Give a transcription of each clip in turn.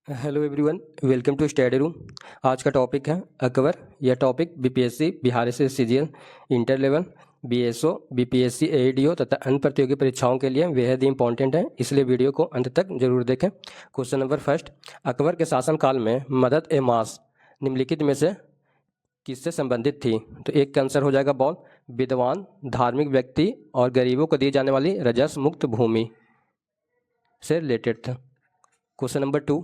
Hello everyone, welcome to study room. आज का topic है अकबर। यह topic BPSC, Bihar SS CGL, inter level, BSO, BPSC, AEDO तथा अन्य प्रतियोगी परीक्षाओं के लिए बेहद ही इंपॉर्टेंट है, इसलिए वीडियो को अंत तक जरूर देखें। क्वेश्चन नंबर फर्स्ट, अकबर के शासनकाल में मदद ए मास निम्नलिखित में से किससे संबंधित थी? तो एक का आंसर हो जाएगा बॉल, विद्वान, धार्मिक व्यक्ति और गरीबों को दी जाने वाली रजस मुक्त भूमि से रिलेटेड था। क्वेश्चन नंबर टू,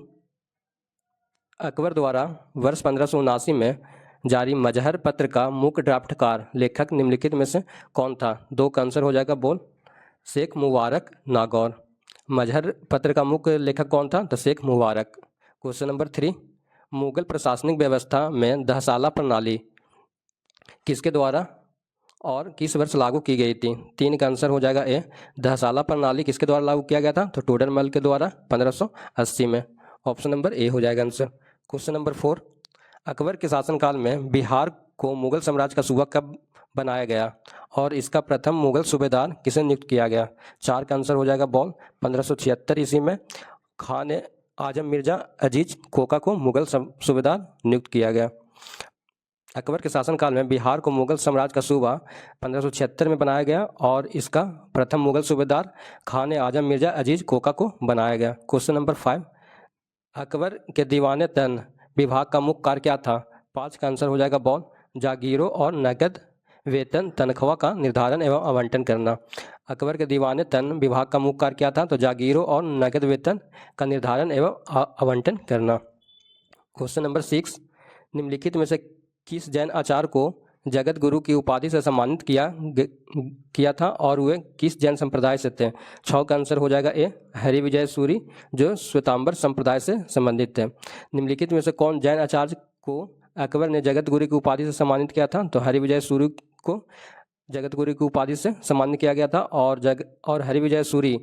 अकबर द्वारा वर्ष 1579 में जारी मजहर पत्र का मुख्य ड्राफ्टकार लेखक निम्नलिखित में से कौन था? दो का आंसर हो जाएगा बोल, शेख मुबारक नागौर। मजहर पत्र का मुख्य लेखक कौन था? तो शेख मुबारक। क्वेश्चन नंबर थ्री, मुगल प्रशासनिक व्यवस्था में दहसाला प्रणाली किसके द्वारा और किस वर्ष लागू की गई थी? तीन का आंसर हो जाएगा ए, दहसाला प्रणाली किसके द्वारा लागू किया गया था? तो टोडरमल के द्वारा 1580 में। ऑप्शन नंबर ए हो जाएगा answer. Question number four, Akbar के शासनकाल में बिहार को मुगल साम्राज्य का सूबा कब बनाया गया और इसका प्रथम मुगल सूबेदार किसे नियुक्त किया गया? चार का आंसर हो जाएगा बॉल, 1576 ईस्वी में खान ए आजम मिर्जा अजीज कोका को मुगल सूबेदार नियुक्त किया गया। अकबर के शासनकाल में बिहार को मुगल साम्राज्य का सूबा 1576 में बनाया गया और इसका प्रथम मुगल सूबेदार खान ए आजम मिर्जा अजीज कोका को बनाया गया। क्वेश्चन नंबर फाइव, अकबर के दीवाने तन विभाग का मुख्य कार्य क्या था? पाँच का आंसर हो जाएगा बॉल, जागीरों और नकद वेतन तनख्वाह का निर्धारण एवं आवंटन करना। अकबर के दीवाने तन विभाग का मुख्य कार्य क्या था? तो जागीरों और नकद वेतन का निर्धारण एवं आवंटन करना। क्वेश्चन नंबर सिक्स, निम्नलिखित में से किस जैन आचार्य को जगत गुरु की उपाधि से सम्मानित किया था और वे किस जैन संप्रदाय से थे? छः का आंसर हो जाएगा ए, हरिविजय सूरी जो श्वेतांबर संप्रदाय से संबंधित थे। निम्नलिखित में से कौन जैन आचार्य को अकबर ने जगत गुरु की उपाधि से सम्मानित किया था? तो हरिविजय सूरी को जगत गुरु की उपाधि से सम्मानित किया गया था और हरिविजय सूरी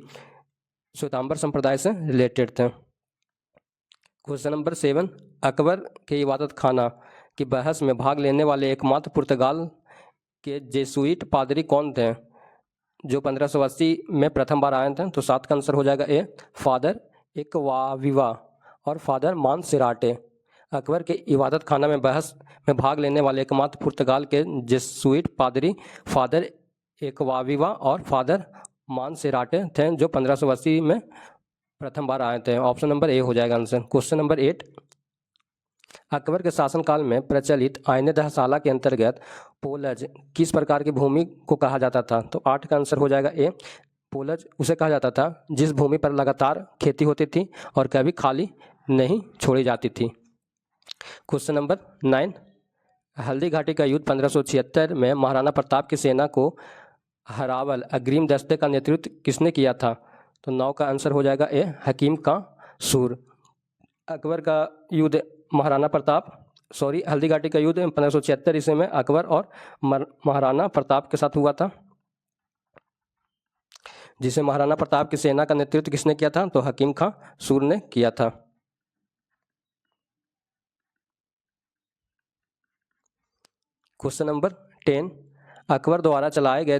श्वेतांबर संप्रदाय से रिलेटेड थे। क्वेश्चन नंबर सेवन, अकबर के इबादत खाना की बहस में भाग लेने वाले एकमात्र पुर्तगाल के जेसुइट पादरी कौन थे जो 1580 में प्रथम बार आए थे? तो सात का आंसर हो जाएगा ए, फादर एकवाविवा और फादर मानसेराटे। अकबर के इबादत खाना में बहस में भाग लेने वाले एकमात्र पुर्तगाल के जेसुइट पादरी फादर एकवाविवा और फादर मानसेराटे थे जो 1580 में प्रथम बार आए थे। ऑप्शन नंबर ए हो जाएगा answer. Question number eight, Akbar के शासनकाल में प्रचलित आईने दहसाला के अंतर्गत पोलज किस प्रकार की भूमि को कहा जाता था? तो आठ का आंसर हो जाएगा ए, पोलज उसे कहा जाता था जिस भूमि पर लगातार खेती होती थी और कभी खाली नहीं छोड़ी जाती थी। Question number nine, Haldi Ghati का युद्ध 1576 में महाराणा प्रताप की सेना को हरावल अग्रिम दस्ते का नेतृत्व किसने किया था? तो नौ का आंसर हो जाएगा ए, हकीम का सूर। अकबर का युद्ध हल्दी घाटी का युद्ध 1576 ईस्वी में अकबर और महाराणा प्रताप के साथ हुआ था, जिसे महाराणा प्रताप की सेना का नेतृत्व किसने किया था? तो हकीम खां सूर ने किया था। क्वेश्चन नंबर 10, अकबर द्वारा चलाए गए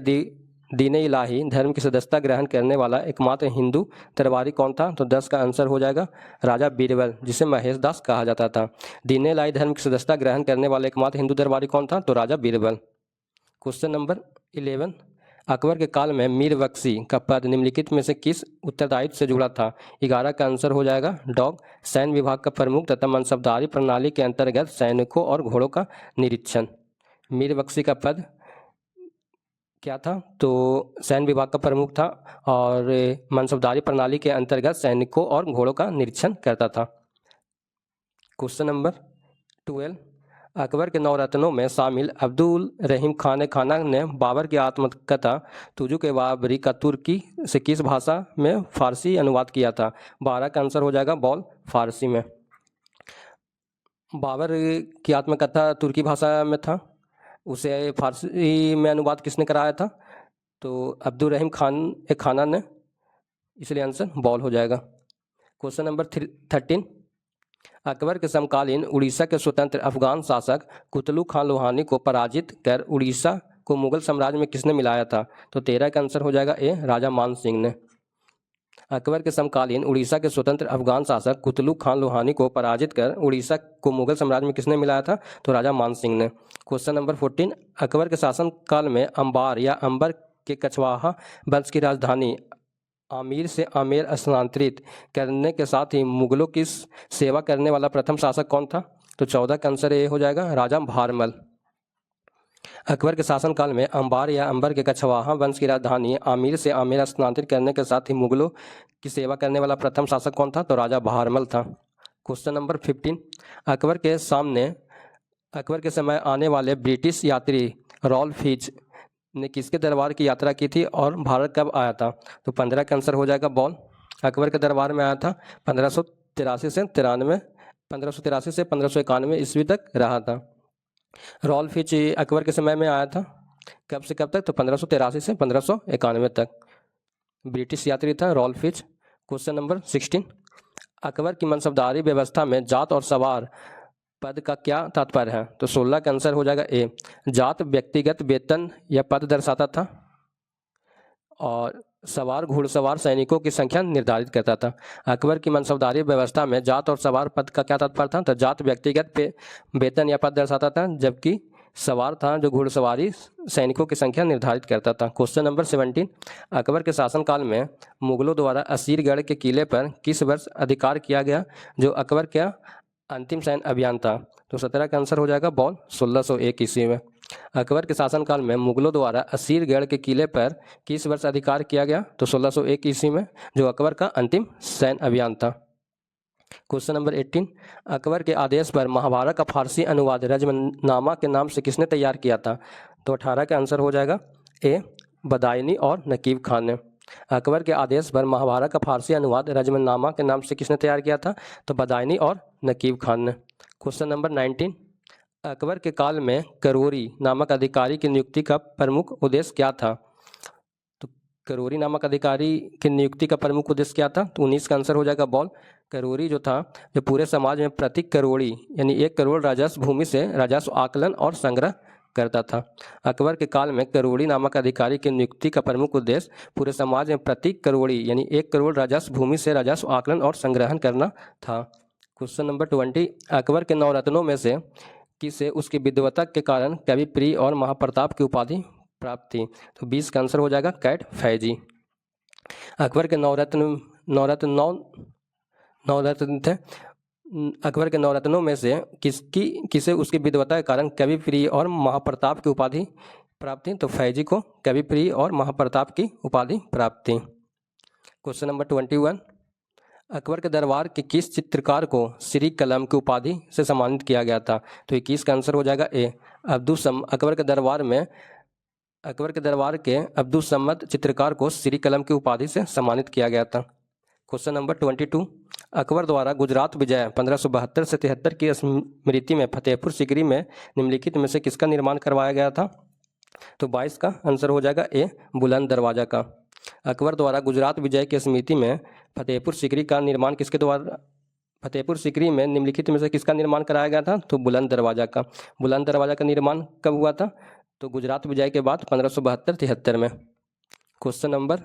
दीन इलाही धर्म की सदस्यता ग्रहण करने वाला एकमात्र हिंदू दरबारी कौन था? तो 10 का आंसर हो जाएगा राजा बीरबल, जिसे महेश दास कहा जाता था। दीन इलाही धर्म की सदस्यता ग्रहण करने वाला एकमात्र हिंदू दरबारी कौन था? तो राजा बीरबल। क्वेश्चन नंबर 11, अकबर के काल में मीर बख्शी का पद निम्नलिखित में से किस उत्तरदायित्व से जुड़ा था? 11 का आंसर हो जाएगा डॉग, सैन्य विभाग का प्रमुख तथा मनसबदारी प्रणाली के अंतर्गत सैनिकों और घोड़ों का निरीक्षण। मीर बख्शी का पद क्या था? तो सैन्य विभाग का प्रमुख था और मनसबदारी प्रणाली के अंतर्गत सैनिकों और घोड़ों का निरीक्षण करता था। क्वेश्चन नंबर 12, अकबर के नवरत्नों में शामिल अब्दुल रहीम खान खाना ने बाबर की आत्मकथा तुजु के बाबरी का तुर्की से किस भाषा में फारसी अनुवाद किया था? 12 का आंसर हो जाएगा बॉल, फारसी में। बाबर की आत्मकथा तुर्की भाषा में था, उसे फारसी में अनुवाद किसने कराया था? तो अब्दुल रहीम खाना ने, इसलिए आंसर बॉल हो जाएगा। क्वेश्चन नंबर 13, अकबर के समकालीन उड़ीसा के स्वतंत्र अफगान शासक कुतलू खान लोहानी को पराजित कर उड़ीसा को मुगल साम्राज्य में किसने मिलाया था? तो 13 का आंसर हो जाएगा ए, राजा मान सिंह ने। अकबर के समकालीन उड़ीसा के स्वतंत्र अफगान शासक कुतलुक खान लोहानी को पराजित कर उड़ीसा को मुगल साम्राज्य में किसने मिलाया था? तो राजा मान सिंह ने। क्वेश्चन नंबर 14, अकबर के शासनकाल में अंबार या अंबर के कछवाहा वंश की राजधानी आमेर से आमेर स्थानांतरित करने के साथ ही मुगलों की सेवा करने वाला प्रथम शासक कौन था? तो 14 का आंसर ये हो जाएगा राजा भारमल। अकबर के शासनकाल में अंबार या अंबर के कछवाहा वंश की राजधानी आमेर से आमेर स्थानांतरित करने के साथ ही मुगलों की सेवा करने वाला प्रथम शासक कौन था? तो राजा भारमल था। क्वेश्चन नंबर 15, अकबर के समय आने वाले ब्रिटिश यात्री रॉल्फ फिच ने किसके दरबार की यात्रा की थी और भारत कब आया था? तो 15 का आंसर हो जाएगा बॉल। अकबर के दरबार में आया था 1583 से 1591 ईस्वी तक रहा था। रॉल्फ फिच अकबर के समय में आया था, कब से कब तक? तो 1583 से 1591 तक। ब्रिटिश यात्री था Ralph Fitch. Question number 16, Akbar की मनसबदारी व्यवस्था में जात और सवार पद का क्या तात्पर्य है? तो 16 का आंसर हो जाएगा ए। जात व्यक्तिगत वेतन या पद दर्शाता था और सवार घुड़सवार सैनिकों की संख्या निर्धारित करता था। अकबर की मनसबदारी व्यवस्था में जात और सवार पद का क्या तात्पर्य था? तो जात व्यक्तिगत वेतन या पद दर्शाता था, जबकि सवार था जो घुड़सवारी सैनिकों की संख्या निर्धारित करता था। क्वेश्चन नंबर 17, अकबर के शासनकाल में मुगलों द्वारा असीरगढ़ के किले पर किस वर्ष अधिकार किया गया, जो अकबर का अंतिम सैन्य अभियान था? तो 17 का आंसर हो जाएगा बॉल 1601 ईस्वी में। अकबर के शासनकाल में मुगलों द्वारा असीरगढ़ के किले पर किस वर्ष अधिकार किया गया? तो 1601 ईस्वी में, जो अकबर का अंतिम सैन्य अभियान था। क्वेश्चन नंबर 18, अकबर के आदेश पर महाभारत का फारसी अनुवाद रजमनामा के नाम से किसने तैयार किया था? तो 18 का आंसर हो जाएगा ए, बदायूनी और नकीब खान ने। अकबर के आदेश पर महाभारत का फारसी अनुवाद रजमनामा के नाम से किसने तैयार किया था? तो बदायूनी और नकीब खान ने। क्वेश्चन नंबर 19, अकबर के काल में करोरी नामक अधिकारी की नियुक्ति का प्रमुख उद्देश्य क्या था? तो करोरी नामक अधिकारी की नियुक्ति का प्रमुख उद्देश्य क्या था? तो 19 का आंसर हो जाएगा बॉल। करोरी जो था, जो पूरे समाज में प्रति करोड़ी यानी 1 करोड़ राजस्व भूमि से राजस्व आकलन और संग्रह करता था। अकबर के काल में करोड़ी नामक अधिकारी की नियुक्ति का प्रमुख उद्देश्य पूरे समाज में प्रति करोड़ी यानी 1 करोड़ राजस्व भूमि से राजस्व आकलन और संग्रहण करना था। क्वेश्चन नंबर 20, अकबर के नवरत्नों में से किसे उसकी विद्वता के कारण कवि प्रिय और महाप्रताप की उपाधि प्राप्त थी? तो 20 का आंसर हो जाएगा कैट फैजी। अकबर के नवरत्न थे। अकबर के नवरत्नों में से किसे उसकी विद्वता के कारण कवि प्रिय और महाप्रताप की उपाधि प्राप्त थी? तो फैजी को कवि प्रिय और महाप्रताप की उपाधि प्राप्त थी। क्वेश्चन नंबर 21, अकबर के दरबार के किस चित्रकार को श्री कलम की उपाधि से सम्मानित किया गया था? तो 21 का आंसर हो जाएगा ए, अकबर के दरबार के अब्दुल सम्मद चित्रकार को श्री कलम की उपाधि से सम्मानित किया गया था। क्वेश्चन नंबर 22, अकबर द्वारा गुजरात विजय 1572 से 73 की स्मृति में फतेहपुर सीकरी में निम्नलिखित में से किसका निर्माण करवाया गया था? तो 22 का आंसर हो जाएगा ए, बुलंद दरवाजा का। अकबर द्वारा गुजरात विजय की स्मृति में फतेहपुर सीकरी का निर्माण किसके द्वारा फतेहपुर सीकरी में निम्नलिखित में से किसका निर्माण कराया गया था? तो बुलंद दरवाजा का। बुलंद दरवाजा का निर्माण कब हुआ था? तो गुजरात विजय के बाद 1572-73 में। क्वेश्चन नंबर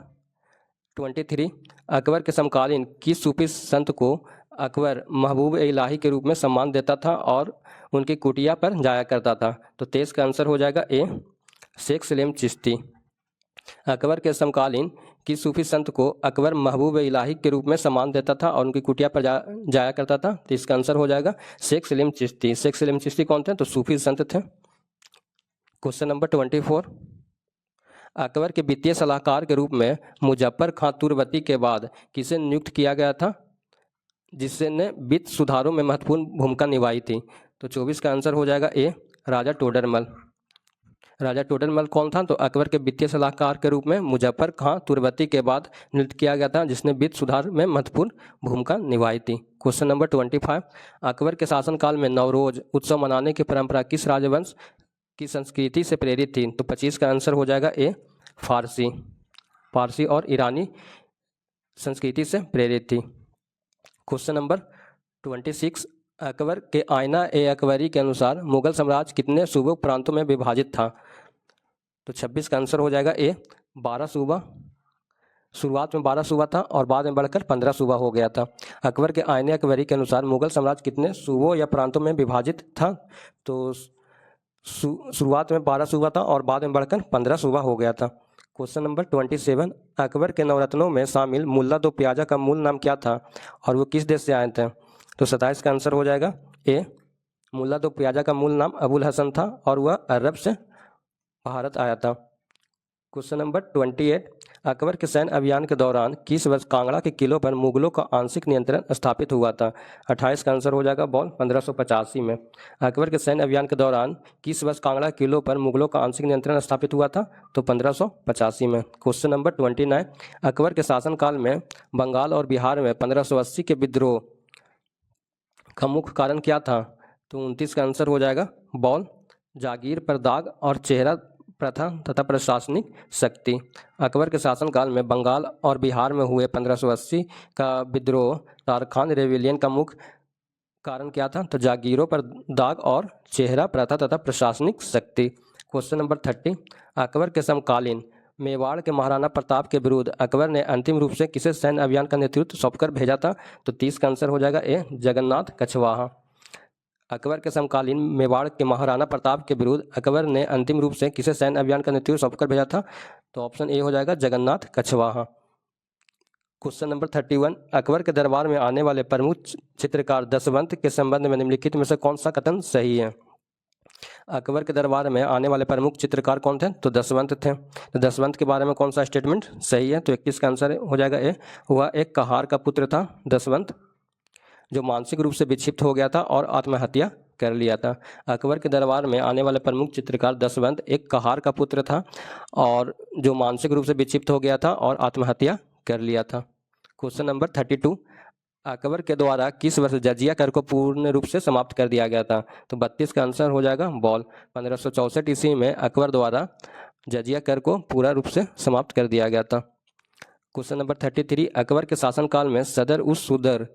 23, अकबर के समकालीन किस सूफी संत को अकबर महबूब इलाही के रूप में सम्मान देता था और उनकी कुटिया पर जाया करता था? तो 23 का आंसर हो जाएगा ए, शेख सलीम चिश्ती। अकबर के समकालीन किस सूफी संत को अकबर महबूब इलाही के रूप में सम्मान देता था और उनकी कुटिया पर जाया करता था? तो इसका आंसर हो जाएगा शेख सलीम चिश्ती। शेख सलीम चिश्ती कौन थे? तो सूफी संत थे। क्वेश्चन नंबर 24, अकबर के वित्तीय सलाहकार के रूप में मुजफ्फर खां तुर्बती के बाद किसे नियुक्त किया गया था, जिसने वित्त सुधारों में महत्वपूर्ण भूमिका निभाई थी? तो 24 का आंसर हो जाएगा ए, राजा टोडरमल। राजा टोडरमल कौन था? तो अकबर के वित्तीय सलाहकार के रूप में मुजफ्फर खां तुर्बती के बाद नियुक्त किया गया था, जिसने वित्त सुधार में महत्वपूर्ण भूमिका निभाई थी। क्वेश्चन नंबर 25, अकबर के शासनकाल में नवरोज उत्सव मनाने की परंपरा किस राजवंश की संस्कृति से प्रेरित थी? तो 25 का आंसर हो जाएगा ए, फारसी और ईरानी संस्कृति से प्रेरित थी। क्वेश्चन नंबर 26, अकबर के आईना ए अकबरी के अनुसार मुगल साम्राज्य कितने सूबों प्रांतों में विभाजित था? तो 26 का आंसर हो जाएगा ए, 12 सूबा शुरुआत में 12 सूबा था और बाद में बढ़कर 15 सूबा हो गया था। अकबर के आईने अकबरी के अनुसार मुगल साम्राज्य कितने सूबों या प्रांतों में विभाजित था? तो शुरुआत में 12 सूबा था और बाद में बढ़कर 15 सूबा हो गया था। क्वेश्चन नंबर 27, अकबर के नवरत्नों में शामिल मुल्ला दो प्याजा का मूल नाम क्या था और वो किस देश से आए थे? तो 27 का आंसर हो जाएगा ए। मुल्ला दो प्याजा का मूल नाम अबुल हसन था और वह अरब से भारत आया था। क्वेश्चन नंबर 28, अकबर के सैन्य अभियान के दौरान किस वर्ष कांगड़ा के किलों पर मुगलों का आंशिक नियंत्रण स्थापित हुआ था? 28 का आंसर हो जाएगा बॉल 1585 में। अकबर के सैन्य अभियान के दौरान किस वर्ष कांगड़ा किलों पर मुगलों का आंशिक नियंत्रण स्थापित हुआ था? तो 1585 में। क्वेश्चन नंबर 29, अकबर के शासनकाल में बंगाल और बिहार में 1580 के विद्रोह का मुख्य कारण क्या था? तो 29 का आंसर हो जाएगा बॉल जागीर पर दाग और चेहरा प्रथा तथा प्रशासनिक शक्ति। अकबर के शासनकाल में बंगाल और बिहार में हुए 1580 का विद्रोह तारखान रेविलियन का मुख्य कारण क्या था? तो जागीरों पर दाग और चेहरा प्रथा तथा प्रशासनिक शक्ति। क्वेश्चन नंबर 30, अकबर के समकालीन मेवाड़ के महाराणा प्रताप के विरुद्ध अकबर ने अंतिम रूप से किसे सैन्य अभियान का नेतृत्व सौंपकर भेजा था? तो 30 का आंसर हो जाएगा ए जगन्नाथ कछवाहा। अकबर के समकालीन मेवाड़ के महाराणा प्रताप के विरुद्ध अकबर ने अंतिम रूप से किसे सैन्य अभियान का नेतृत्व सौंपकर भेजा था? तो ऑप्शन ए हो जाएगा जगन्नाथ कछवाहा। क्वेश्चन नंबर 31, अकबर के दरबार में आने वाले प्रमुख चित्रकार दशवंत के संबंध में निम्नलिखित में से कौन सा कथन सही है? अकबर के दरबार में आने वाले प्रमुख चित्रकार कौन थे? तो दशवंत थे। तो दशवंत के बारे में कौन सा स्टेटमेंट सही है? तो 21 का आंसर हो जाएगा ए। वह एक कहार का पुत्र था दशवंत, जो मानसिक रूप से विक्षिप्त हो गया था और आत्महत्या कर लिया था। अकबर के दरबार में आने वाले प्रमुख चित्रकार दशवंत एक कहार का पुत्र था और जो मानसिक रूप से विक्षिप्त हो गया था और आत्महत्या कर लिया था। क्वेश्चन नंबर 32, अकबर के द्वारा किस वर्ष जजिया कर को पूर्ण रूप से समाप्त कर दिया गया था? तो 32 का आंसर हो जाएगा बॉल 1564 ईस्वी में अकबर द्वारा जजिया कर को पूरा रूप से समाप्त कर दिया गया था। क्वेश्चन नंबर 33, अकबर के शासनकाल में सदर उस सुदर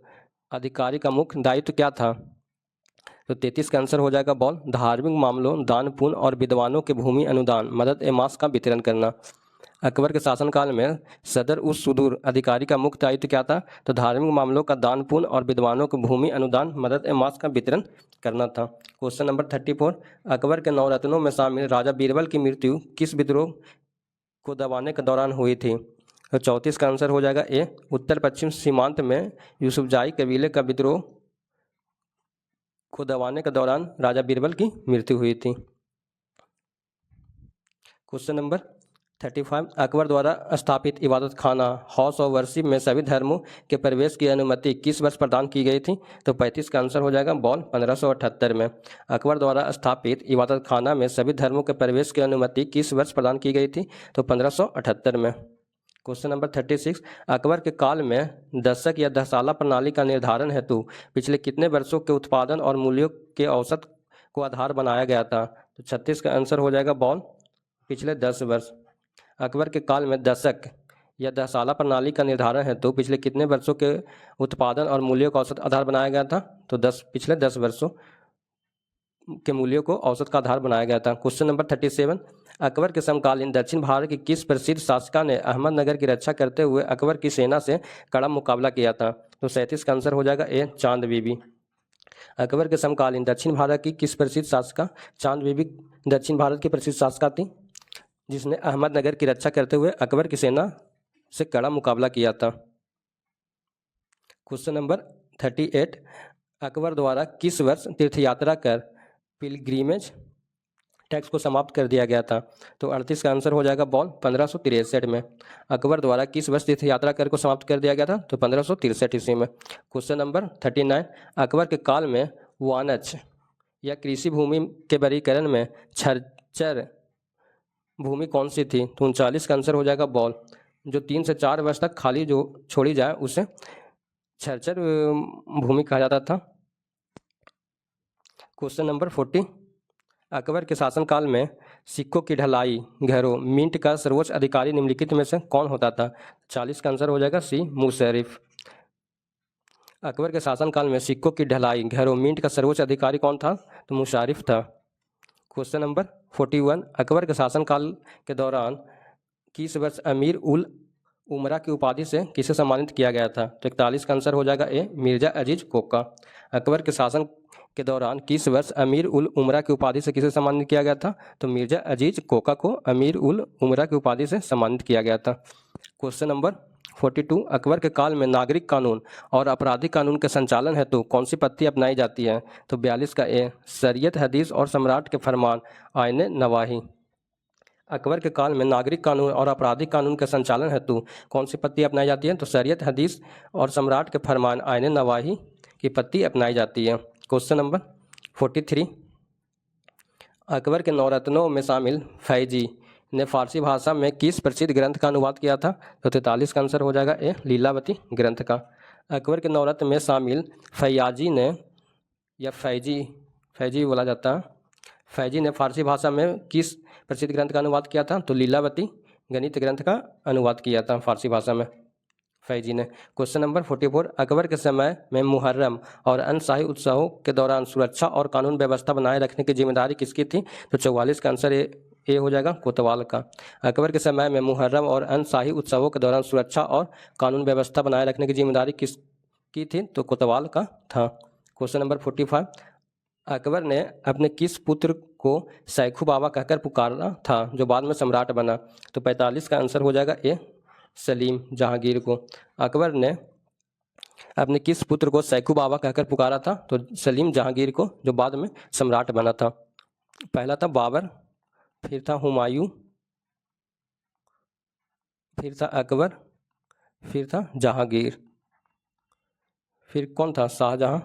अधिकारी का मुख्य दायित्व क्या था? तो 33 का आंसर हो जाएगा बॉल धार्मिक मामलों, दान पुण्य और विद्वानों के भूमि अनुदान, मदद ए मास का वितरण करना। अकबर के शासनकाल में सदर उस सुदूर अधिकारी का मुख्य दायित्व क्या था? तो धार्मिक मामलों का दान पुण्य और विद्वानों को भूमि अनुदान, मदद ए मास का वितरण करना था। क्वेश्चन नंबर 34, अकबर के नवरत्नों में शामिल राजा बीरबल की मृत्यु किस विद्रोह को दबाने के दौरान हुई थी? तो 34 का आंसर हो जाएगा ए उत्तर पश्चिम सीमांत में यूसुफजाई कबीले का विद्रोह को दबाने के दौरान राजा बीरबल की मृत्यु हुई थी। क्वेश्चन नंबर 35, अकबर द्वारा स्थापित इबादत खाना हाउस ऑफ वर्शिप में सभी धर्मों के प्रवेश की अनुमति किस वर्ष प्रदान की गई थी? तो 35 का आंसर हो जाएगा बॉल 1578 में। अकबर द्वारा स्थापित इबादत खाना में सभी धर्मों के प्रवेश की अनुमति किस वर्ष प्रदान की गई थी? तो 1578 में। क्वेश्चन नंबर 36, अकबर के काल में दशक या दशसाला प्रणाली का निर्धारण हेतु पिछले कितने वर्षों के उत्पादन और मूल्यों के औसत को आधार बनाया गया था? तो 36 का आंसर हो जाएगा बॉल पिछले 10 वर्ष। अकबर के काल में दशक या दशसाला प्रणाली का निर्धारण हेतु पिछले कितने वर्षों के उत्पादन और मूल्यों का औसत आधार बनाया गया था? तो पिछले 10 वर्षों के मूल्यों को औसत का आधार बनाया गया था। क्वेश्चन नंबर 37, अकबर के समकालीन दक्षिण भारत की किस प्रसिद्ध शासिका ने अहमदनगर की रक्षा करते हुए अकबर की सेना से कड़ा मुकाबला किया था? तो 37 का आंसर हो जाएगा ए चांद बीबी। अकबर के समकालीन दक्षिण भारत की किस प्रसिद्ध शासिका? चांद बीबी दक्षिण भारत की प्रसिद्ध शासिका थी जिसने अहमदनगर की रक्षा करते हुए अकबर की सेना से कड़ा मुकाबला किया था। क्वेश्चन नंबर 38, अकबर द्वारा किस वर्ष तीर्थयात्रा कर पिलग्रीमेज टैक्स को समाप्त कर दिया गया था? तो 38 का आंसर हो जाएगा बॉल 1563 में। अकबर द्वारा किस वर्ष तीर्थयात्रा कर को समाप्त कर दिया गया था? तो 1563 ईस्वी में। क्वेश्चन नंबर 39, अकबर के काल में वानच या कृषि भूमि के वर्गीकरण में छर्चर भूमि कौन सी थी? तो 39 का आंसर हो जाएगा बॉल जो 3 से 4 वर्ष तक खाली जो छोड़ी जाए उसे छर्चर भूमि कहा जाता था। क्वेश्चन नंबर 40, अकबर के शासनकाल में सिक्कों की ढलाई घरों मिंट का सर्वोच्च अधिकारी निम्नलिखित में से कौन होता था? 40 का आंसर हो जाएगा सी मुशर्रिफ। अकबर के शासनकाल में सिक्कों की ढलाई घरों मिंट का सर्वोच्च अधिकारी कौन था? तो मुशर्रिफ था। क्वेश्चन नंबर 41, अकबर के शासनकाल के दौरान किस वर्ष अमीर उल उमरा की उपाधि से किसे सम्मानित किया गया था? तो 41 का आंसर हो जाएगा ए, मिर्जा अजीज कोका। अकबर के शासन के दौरान किस वर्ष अमीर उल उमरा की उपाधि से किसे सम्मानित किया गया था? तो मिर्जा अजीज कोका को अमीर उल उमरा की उपाधि से सम्मानित किया गया था। क्वेश्चन नंबर 42, अकबर के काल में नागरिक कानून और आपराधिक कानून के संचालन हेतु कौन सी पद्धति अपनाई जाती है? तो 42 का ए, शरीयत हदीस और सम्राट के फरमान आईने नवाही। अकबर के काल में नागरिक कानून और आपराधिक कानून के संचालन हेतु कौन सी पद्धति अपनाई जाती है? तो शरीयत हदीस और सम्राट के फरमान आईने नवाही की पद्धति अपनाई जाती है। क्वेश्चन नंबर 43, अकबर के नौरत्नों में शामिल फैजी ने फारसी भाषा में किस प्रसिद्ध ग्रंथ का अनुवाद किया था? तो 43 का आंसर हो जाएगा ए, लीलावती ग्रंथ का। अकबर के नौरत्न में शामिल फैयाजी ने, या फैजी बोला जाता है, फैजी ने फारसी भाषा में किस प्रसिद्ध ग्रंथ का अनुवाद किया था? तो लीलावती गणित ग्रंथ का अनुवाद किया था फारसी भाषा में फैजी ने। क्वेश्चन नंबर 44, अकबर के समय में मुहर्रम और अन्य शाही उत्सवों के दौरान सुरक्षा और कानून व्यवस्था बनाए रखने की जिम्मेदारी किसकी थी? तो 44 का आंसर ए हो जाएगा, कोतवाल का। अकबर के समय में मुहर्रम और अन्य शाही उत्सवों के दौरान सुरक्षा और कानून व्यवस्था बनाए रखने की जिम्मेदारी किसकी थी? तो कोतवाल का था। क्वेश्चन नंबर 45, अकबर ने अपने किस पुत्र को सैखू बाबा कहकर पुकारा था जो बाद में सम्राट बना? तो 45 का आंसर हो जाएगा ए, सलीम जहांगीर को। अकबर ने अपने किस पुत्र को सैखू बाबा कहकर पुकारा था? तो सलीम जहांगीर को, जो बाद में सम्राट बना था। पहला था बाबर, फिर था हुमायूं, फिर था अकबर, फिर था जहांगीर, फिर कौन था? शाहजहां।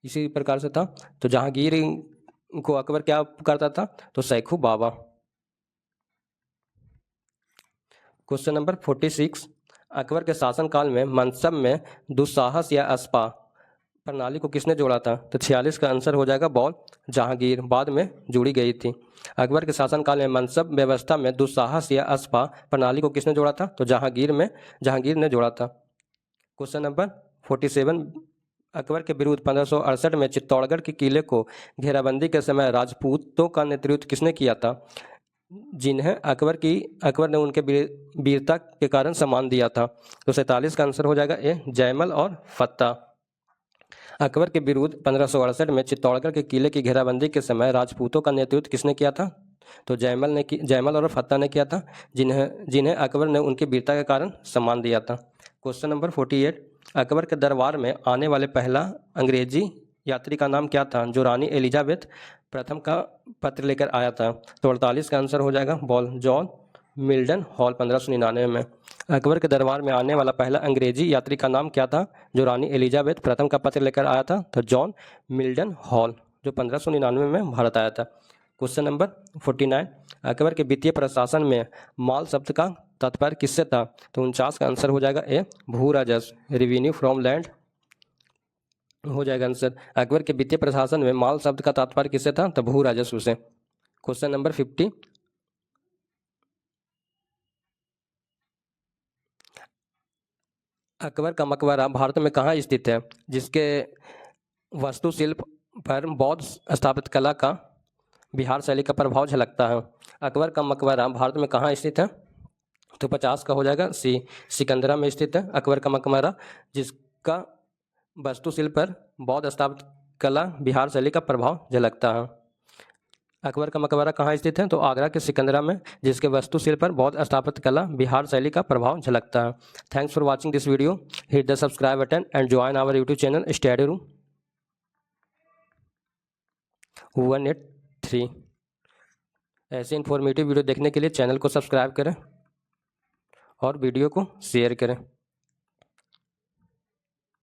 इसी प्रकार से था। तो जहांगीर को अकबर क्या पुकारता था? तो सैखू बाबा। क्वेश्चन नंबर 46, अकबर के शासनकाल में मनसब में दुस्साहस या अस्पा प्रणाली को किसने जोड़ा था? तो 46 का आंसर हो जाएगा बॉल जहांगीर, बाद में जुड़ी गई थी। अकबर के शासनकाल में मनसब व्यवस्था में दुस्साहस या अस्पा प्रणाली को किसने जोड़ा था? तो जहांगीर ने जोड़ा था। क्वेश्चन नंबर 47, अकबर के विरुद्ध 1568 में चित्तौड़गढ़ के किले को घेराबंदी के समय राजपूतों का नेतृत्व किसने किया था, जिन्हें अकबर ने उनके वीरता के कारण सम्मान दिया था? तो 47 का आंसर हो जाएगा ए, जयमल और फत्ता। अकबर के विरुद्ध 1568 में चित्तौड़गढ़ के किले की घेराबंदी के समय राजपूतों का नेतृत्व किसने किया था? तो जयमल और फत्ता ने किया था, जिन्हें अकबर ने उनकी वीरता के कारण सम्मान दिया था। क्वेश्चन नंबर 48, अकबर के दरबार में आने वाले पहला अंग्रेजी यात्री का नाम क्या था जो रानी एलिजाबेथ प्रथम का पत्र लेकर आया था? तो 48 का आंसर हो जाएगा बॉल जॉन मिल्डन हॉल 1599 में। अकबर के दरबार में आने वाला पहला अंग्रेजी यात्री का नाम क्या था जो रानी एलिजाबेथ प्रथम का पत्र लेकर आया था? तो जॉन मिल्डन हॉल, जो 1599 में भारत आया था। क्वेश्चन नंबर 49, अकबर के वित्तीय प्रशासन में माल शब्द का तात्पर्य किससे था? तो 49 का आंसर हो जाएगा ए, भू राजस्व, रेवेन्यू फ्रॉम लैंड हो जाएगा आंसर। अकबर के वित्तीय प्रशासन में माल शब्द का तात्पर्य किससे था? तो भू राजस्व से। क्वेश्चन नंबर 50, अकबर का मकबरा भारत में कहाँ स्थित है जिसके वास्तुशिल्प पर बौद्ध स्थापत्य कला का बिहार शैली का प्रभाव झलकता है? अकबर का मकबरा भारत में कहाँ स्थित है? तो 50 का हो जाएगा सी, सिकंदरा में स्थित है अकबर का मकबरा, जिसका वास्तुशिल्प पर बौद्ध स्थापत्य कला बिहार शैली का प्रभाव झलकता है। अकबर का मकबरा कहाँ स्थित है? तो आगरा के सिकंदरा में, जिसके वास्तुशिल्प पर बौद्ध स्थापत्य कला बिहार शैली का प्रभाव झलकता है। Thanks for watching this video, hit the subscribe button and join our YouTube channel study room 183। ऐसे इन्फॉर्मेटिव वीडियो देखने के लिए चैनल को सब्सक्राइब करें और वीडियो को शेयर करें।